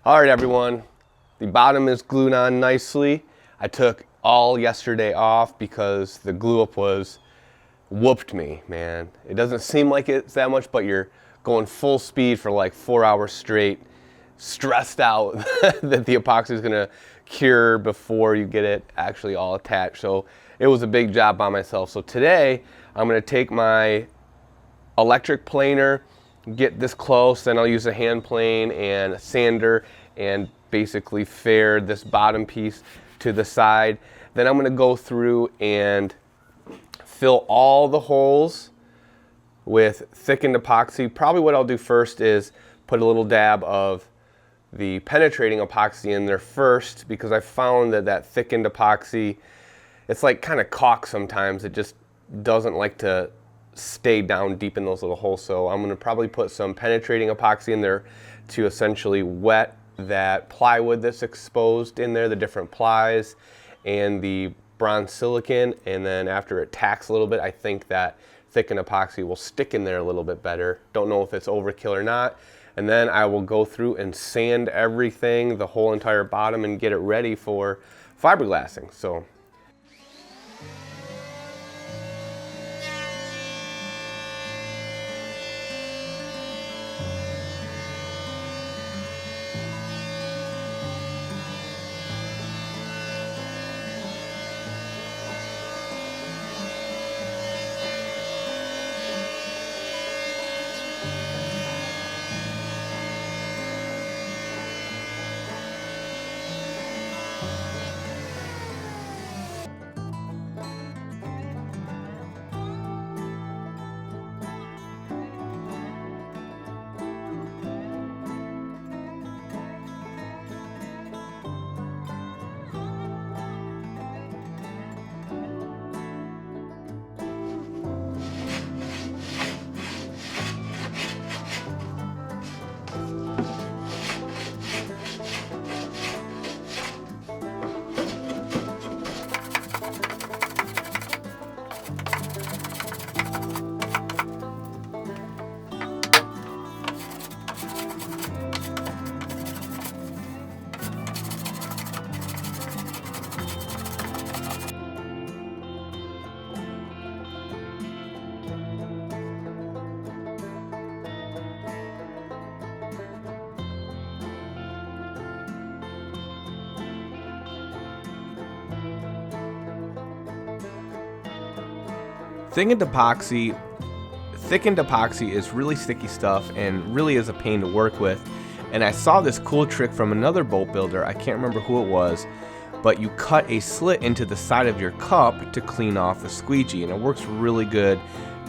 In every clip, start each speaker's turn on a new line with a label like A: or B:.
A: All right, everyone, the bottom is glued on nicely. I took all yesterday off because the glue up was whooped me, man. It doesn't seem like it's that much, but you're going full speed for like 4 hours straight, stressed out that the epoxy is gonna cure before you get it actually all attached. So it was a big job by myself. So today I'm gonna take my electric planer, get this close, then I'll use a hand plane and a sander and basically fair this bottom piece to the side. Then I'm gonna go through and fill all the holes with thickened epoxy. Probably what I'll do first is put a little dab of the penetrating epoxy in there first, because I found that that thickened epoxy, it's like kind of caulk sometimes. It just doesn't like to stay down deep in those little holes. So I'm gonna probably put some penetrating epoxy in there to essentially wet that plywood that's exposed in there, the different plies and the bronze silicon. And then after it tacks a little bit, I think that thickened epoxy will stick in there a little bit better. Don't know if it's overkill or not. And then I will go through and sand everything, the whole entire bottom, and get it ready for fiberglassing. So thickened epoxy is really sticky stuff and really is a pain to work with. And I saw this cool trick from another boat builder, I can't remember who it was, but you cut a slit into the side of your cup to clean off the squeegee, and it works really good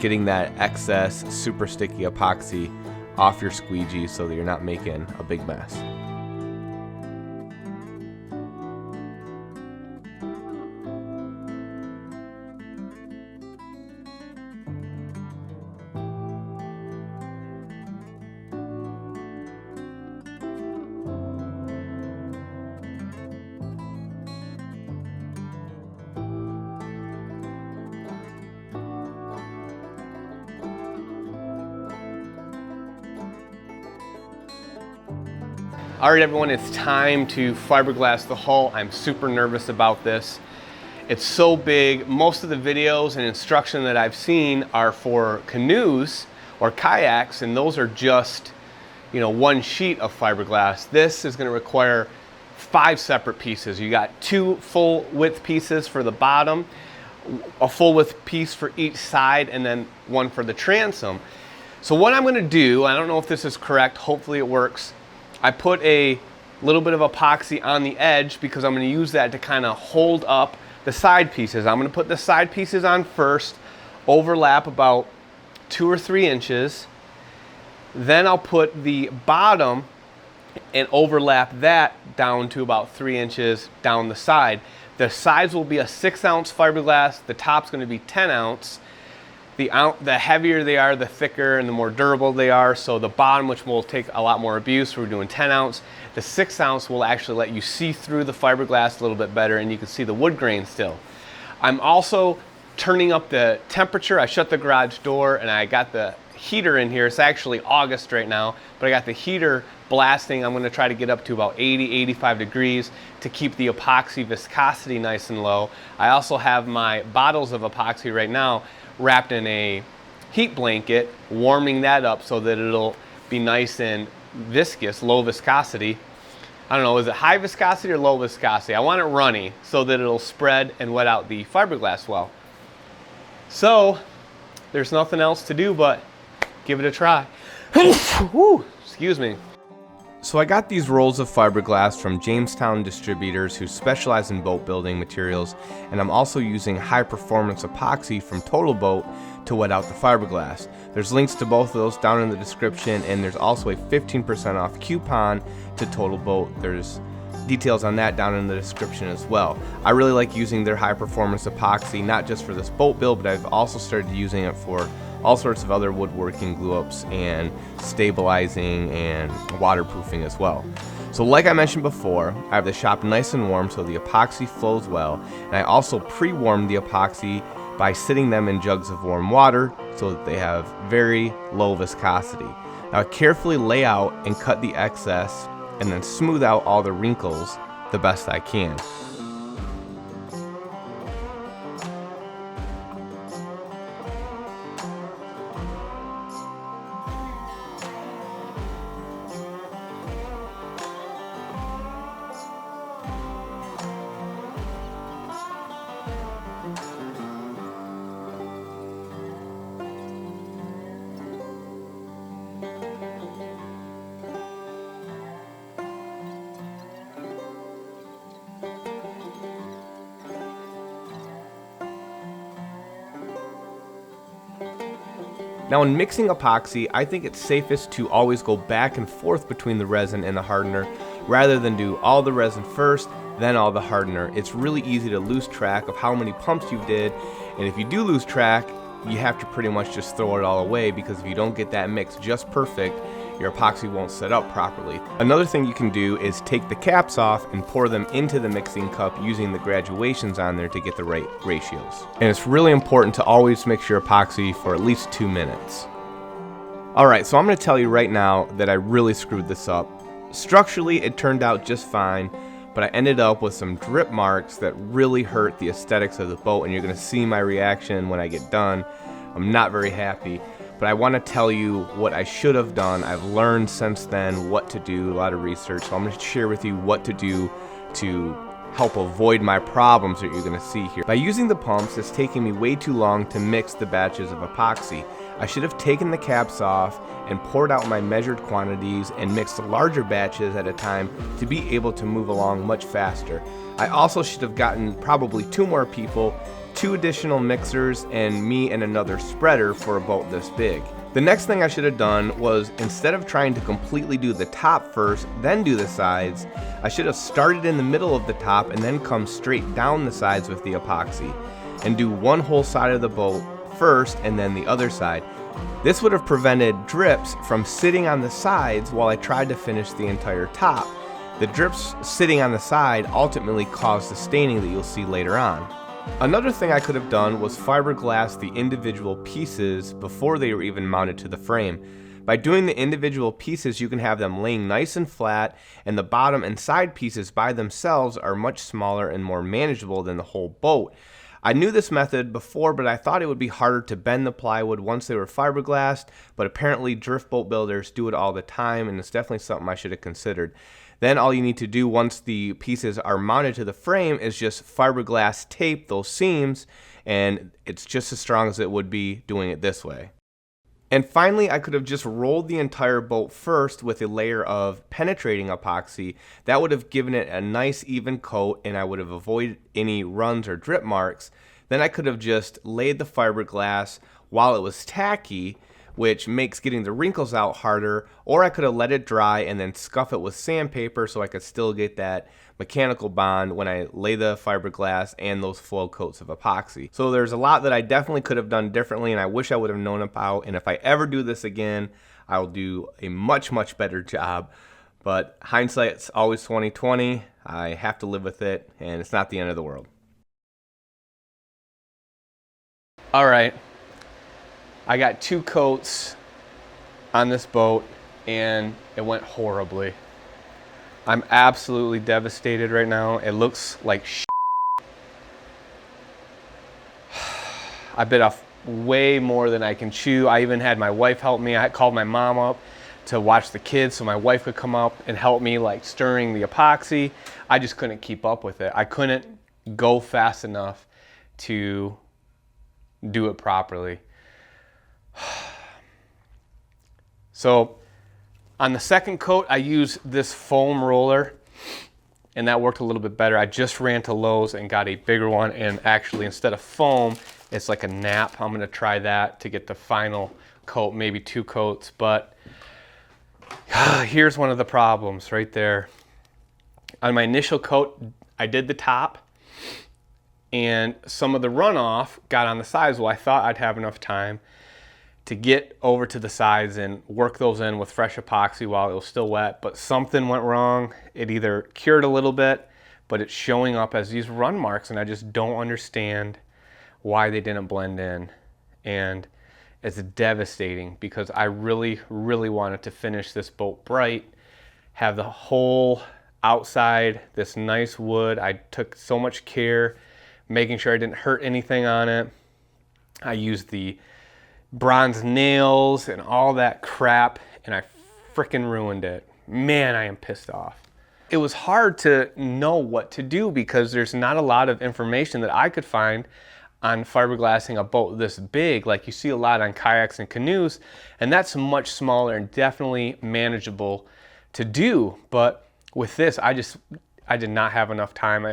A: getting that excess super sticky epoxy off your squeegee so that you're not making a big mess. All right, everyone, it's time to fiberglass the hull. I'm super nervous about this. It's so big. Most of the videos and instruction that I've seen are for canoes or kayaks, and those are just, one sheet of fiberglass. This is gonna require 5 separate pieces. You got 2 full width pieces for the bottom, a full width piece for each side, and then 1 for the transom. So what I'm gonna do, I don't know if this is correct, hopefully it works, I put a little bit of epoxy on the edge because I'm going to use that to kind of hold up the side pieces. I'm going to put the side pieces on first, overlap about 2 or 3 inches. Then I'll put the bottom and overlap that down to about 3 inches down the side. The sides will be a 6-ounce fiberglass. The top's going to be 10-ounce. The heavier they are, the thicker and the more durable they are. So the bottom, which will take a lot more abuse, we're doing 10-ounce. The 6-ounce will actually let you see through the fiberglass a little bit better, and you can see the wood grain still. I'm also turning up the temperature. I shut the garage door and I got the heater in here. It's actually August right now, but I got the heater blasting, I'm going to try to get up to about 80, 85 degrees to keep the epoxy viscosity nice and low. I also have my bottles of epoxy right now wrapped in a heat blanket, warming that up so that it'll be nice and viscous, low viscosity. I don't know, is it high viscosity or low viscosity? I want it runny so that it'll spread and wet out the fiberglass well. So there's nothing else to do but give it a try. Whew, excuse me. So I got these rolls of fiberglass from Jamestown Distributors, who specialize in boat building materials, and I'm also using high performance epoxy from Total Boat to wet out the fiberglass. There's links to both of those down in the description, and there's also a 15% off coupon to Total Boat. There's details on that down in the description as well. I really like using their high performance epoxy, not just for this boat build, but I've also started using it for all sorts of other woodworking glue-ups and stabilizing and waterproofing as well. So like I mentioned before, I have the shop nice and warm so the epoxy flows well, and I also pre-warmed the epoxy by sitting them in jugs of warm water so that they have very low viscosity. Now I carefully lay out and cut the excess and then smooth out all the wrinkles the best I can. Now in mixing epoxy, I think it's safest to always go back and forth between the resin and the hardener rather than do all the resin first, then all the hardener. It's really easy to lose track of how many pumps you did, and if you do lose track, you have to pretty much just throw it all away, because if you don't get that mix just perfect, your epoxy won't set up properly. Another thing you can do is take the caps off and pour them into the mixing cup using the graduations on there to get the right ratios. And it's really important to always mix your epoxy for at least 2 minutes. Alright, so I'm going to tell you right now that I really screwed this up. Structurally, it turned out just fine, but I ended up with some drip marks that really hurt the aesthetics of the boat, and you're going to see my reaction when I get done. I'm not very happy. But I want to tell you what I should have done. I've learned since then what to do, a lot of research. So I'm going to share with you what to do to help avoid my problems that you're going to see here. By using the pumps, it's taking me way too long to mix the batches of epoxy. I should have taken the caps off and poured out my measured quantities and mixed larger batches at a time to be able to move along much faster. I also should have gotten probably 2 more people, 2 additional mixers, and me and another spreader for a boat this big. The next thing I should have done was, instead of trying to completely do the top first, then do the sides, I should have started in the middle of the top and then come straight down the sides with the epoxy, and do one whole side of the boat first and then the other side. This would have prevented drips from sitting on the sides while I tried to finish the entire top. The drips sitting on the side ultimately caused the staining that you'll see later on. Another thing I could have done was fiberglass the individual pieces before they were even mounted to the frame. By doing the individual pieces, you can have them laying nice and flat, and the bottom and side pieces by themselves are much smaller and more manageable than the whole boat. I knew this method before, but I thought it would be harder to bend the plywood once they were fiberglassed, but apparently drift boat builders do it all the time, and it's definitely something I should have considered. Then all you need to do once the pieces are mounted to the frame is just fiberglass tape those seams, and it's just as strong as it would be doing it this way. And finally, I could have just rolled the entire boat first with a layer of penetrating epoxy. That would have given it a nice even coat, and I would have avoided any runs or drip marks. Then I could have just laid the fiberglass while it was tacky, which makes getting the wrinkles out harder, or I could have let it dry and then scuff it with sandpaper so I could still get that mechanical bond when I lay the fiberglass and those flow coats of epoxy. So there's a lot that I definitely could have done differently, and I wish I would have known about, and if I ever do this again, I'll do a much better job. But hindsight's always 20/20. I have to live with it, and it's not the end of the world. All right. I got 2 coats on this boat, and it went horribly. I'm absolutely devastated right now. It looks like shit. I bit off way more than I can chew. I even had my wife help me. I called my mom up to watch the kids so my wife could come up and help me, like stirring the epoxy. I just couldn't keep up with it. I couldn't go fast enough to do it properly. So on the second coat, I used this foam roller, and that worked a little bit better. I just ran to Lowe's and got a bigger one, and actually instead of foam, it's like a nap. I'm gonna try that to get the final coat, maybe 2 coats, but here's one of the problems right there. On my initial coat, I did the top, and some of the runoff got on the sides. Well, I thought I'd have enough time to get over to the sides and work those in with fresh epoxy while it was still wet, but something went wrong. It either cured a little bit, but it's showing up as these run marks, and I just don't understand why they didn't blend in. And it's devastating because I really, really wanted to finish this boat bright, have the whole outside this nice wood. I took so much care making sure I didn't hurt anything on it. I used the bronze nails and all that crap, and I frickin' ruined it. Man, I am pissed off. It was hard to know what to do because there's not a lot of information that I could find on fiberglassing a boat this big. Like you see a lot on kayaks and canoes, and that's much smaller and definitely manageable to do. But with this, I did not have enough time.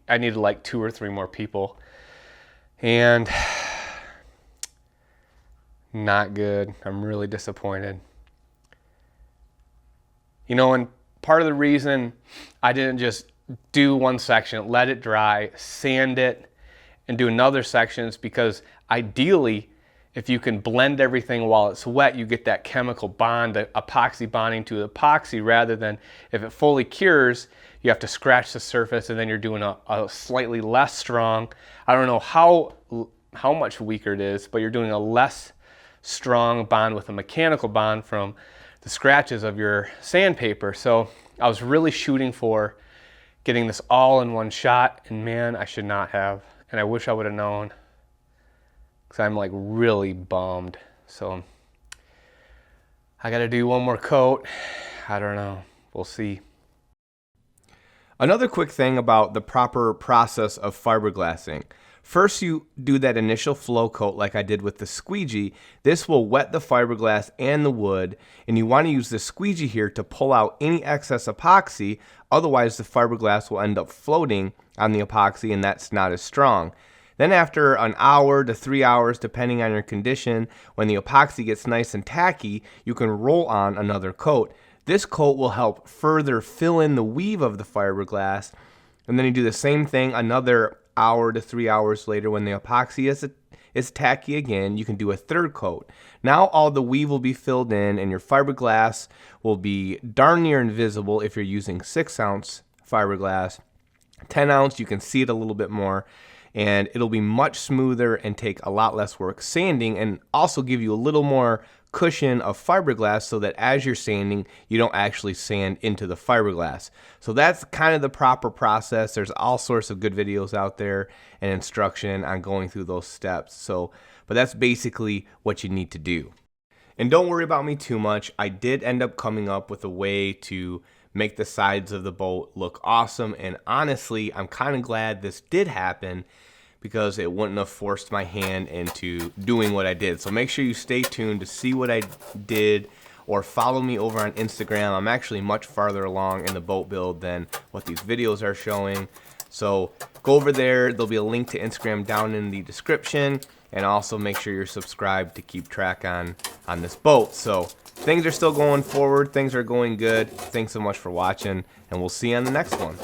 A: I needed like 2 or 3 more people, and not good. I'm really disappointed. You know, and part of the reason I didn't just do one section, let it dry, sand it, and do another section is because ideally, if you can blend everything while it's wet, you get that chemical bond, the epoxy bonding to the epoxy, rather than if it fully cures, you have to scratch the surface and then you're doing a slightly less strong, I don't know how much weaker it is, but you're doing a less strong bond with a mechanical bond from the scratches of your sandpaper. So I was really shooting for getting this all in one shot, and man, I should not have. And I wish I would have known, because I'm like really bummed. So I got to do one more coat. I don't know. We'll see. Another quick thing about the proper process of fiberglassing. First, you do that initial flow coat like I did with the squeegee. This will wet the fiberglass and the wood, and you want to use the squeegee here to pull out any excess epoxy. Otherwise, the fiberglass will end up floating on the epoxy, and that's not as strong. Then after an hour to 3 hours, depending on your condition, when the epoxy gets nice and tacky, you can roll on another coat. This coat will help further fill in the weave of the fiberglass, and then you do the same thing another hour to 3 hours later. When the epoxy is tacky again, you can do a third coat. Now all the weave will be filled in, and your fiberglass will be darn near invisible if you're using 6-ounce fiberglass. 10-ounce, you can see it a little bit more, and it'll be much smoother and take a lot less work sanding, and also give you a little more cushion of fiberglass so that as you're sanding, you don't actually sand into the fiberglass. So that's kind of the proper process. There's all sorts of good videos out there and instruction on going through those steps. But that's basically what you need to do. And don't worry about me too much. I did end up coming up with a way to make the sides of the boat look awesome, and honestly, I'm kind of glad this did happen, because it wouldn't have forced my hand into doing what I did. So make sure you stay tuned to see what I did, or follow me over on Instagram. I'm actually much farther along in the boat build than what these videos are showing. So go over there. There'll be a link to Instagram down in the description, and also make sure you're subscribed to keep track on this boat. So things are still going forward. Things are going good. Thanks so much for watching, and we'll see you on the next one.